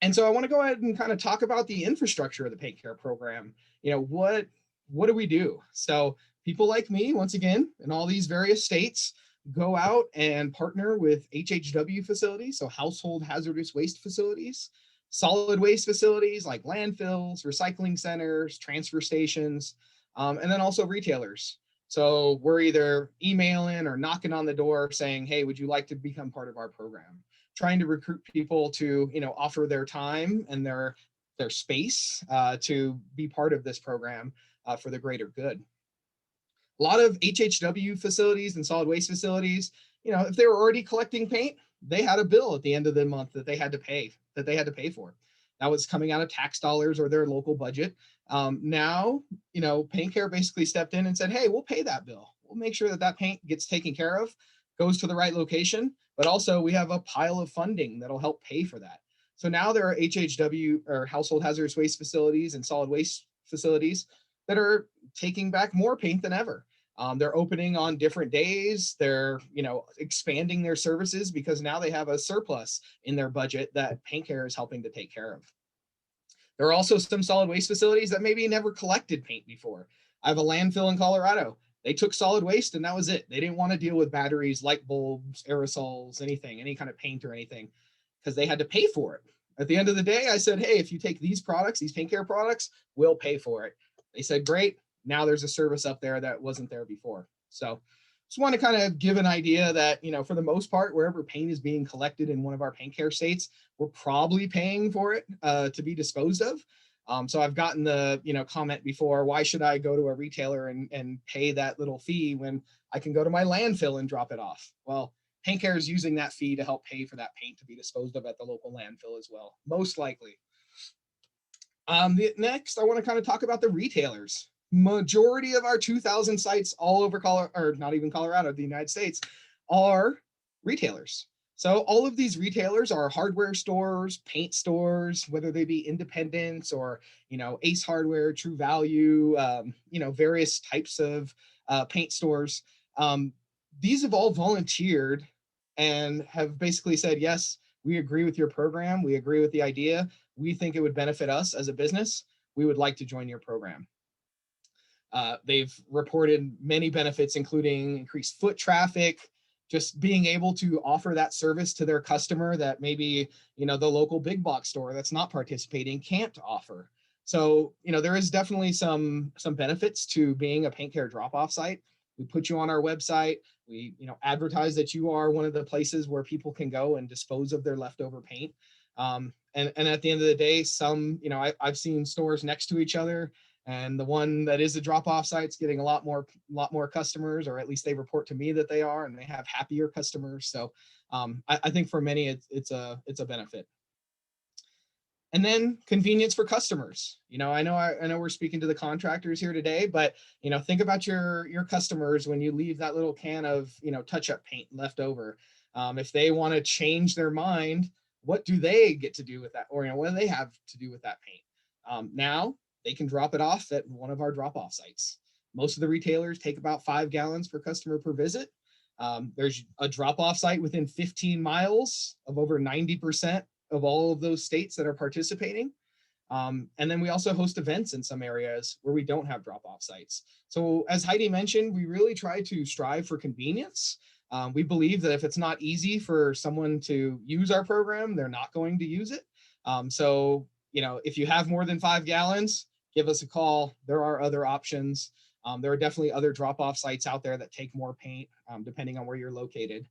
And so I want to go ahead and kind of talk about the infrastructure of the PaintCare program. What do we do? So people like me, once again, in all these various states, go out and partner with HHW facilities, so household hazardous waste facilities, solid waste facilities like landfills, recycling centers, transfer stations, and then also retailers. So we're either emailing or knocking on the door saying, hey, would you like to become part of our program? Trying to recruit people to, offer their time and their space to be part of this program for the greater good. A lot of HHW facilities and solid waste facilities, if they were already collecting paint, they had a bill at the end of the month that they had to pay for. That was coming out of tax dollars or their local budget. Now, PaintCare basically stepped in and said, hey, we'll pay that bill. We'll make sure that that paint gets taken care of, goes to the right location, but also we have a pile of funding that'll help pay for that. So now there are HHW or household hazardous waste facilities and solid waste facilities that are taking back more paint than ever. They're opening on different days. They're, expanding their services because now they have a surplus in their budget that PaintCare is helping to take care of. There are also some solid waste facilities that maybe never collected paint before. I have a landfill in Colorado. They took solid waste and that was it. They didn't want to deal with batteries, light bulbs, aerosols, anything, any kind of paint or anything, because they had to pay for it. At the end of the day, I said, hey, if you take these products, these PaintCare products, we'll pay for it. They said, great. Now there's a service up there that wasn't there before. So just want to kind of give an idea that, for the most part, wherever paint is being collected in one of our PaintCare states, we're probably paying for it to be disposed of. So I've gotten the, comment before, why should I go to a retailer and pay that little fee when I can go to my landfill and drop it off? Well, PaintCare is using that fee to help pay for that paint to be disposed of at the local landfill as well, most likely. Next, I want to kind of talk about the retailers. Majority of our 2,000 sites all over Colorado, or not even Colorado, the United States, are retailers. So all of these retailers are hardware stores, paint stores, whether they be independents or, Ace Hardware, True Value, various types of paint stores. These have all volunteered and have basically said, yes, we agree with your program. We agree with the idea. We think it would benefit us as a business. We would like to join your program. They've reported many benefits, including increased foot traffic, just being able to offer that service to their customer that maybe, the local big box store that's not participating can't offer. So, there is definitely some benefits to being a PaintCare drop-off site. We put you on our website. We, advertise that you are one of the places where people can go and dispose of their leftover paint. And at the end of the day, some, I've seen stores next to each other, and the one that is a drop-off site's getting a lot more customers, or at least they report to me that they are, and they have happier customers. So I think for many, it's a benefit. And then convenience for customers. I know we're speaking to the contractors here today, but think about your customers when you leave that little can of touch-up paint left over. If they want to change their mind, what do they get to do with that, or what do they have to do with that paint? Now they can drop it off at one of our drop-off sites. Most of the retailers take about 5 gallons per customer per visit. There's a drop-off site within 15 miles of over 90% of all of those states that are participating. And then we also host events in some areas where we don't have drop-off sites. So as Heidi mentioned, we really try to strive for convenience. We believe that if it's not easy for someone to use our program, they're not going to use it. So, if you have more than 5 gallons, give us a call. There are other options. There are definitely other drop-off sites out there that take more paint, depending on where you're located.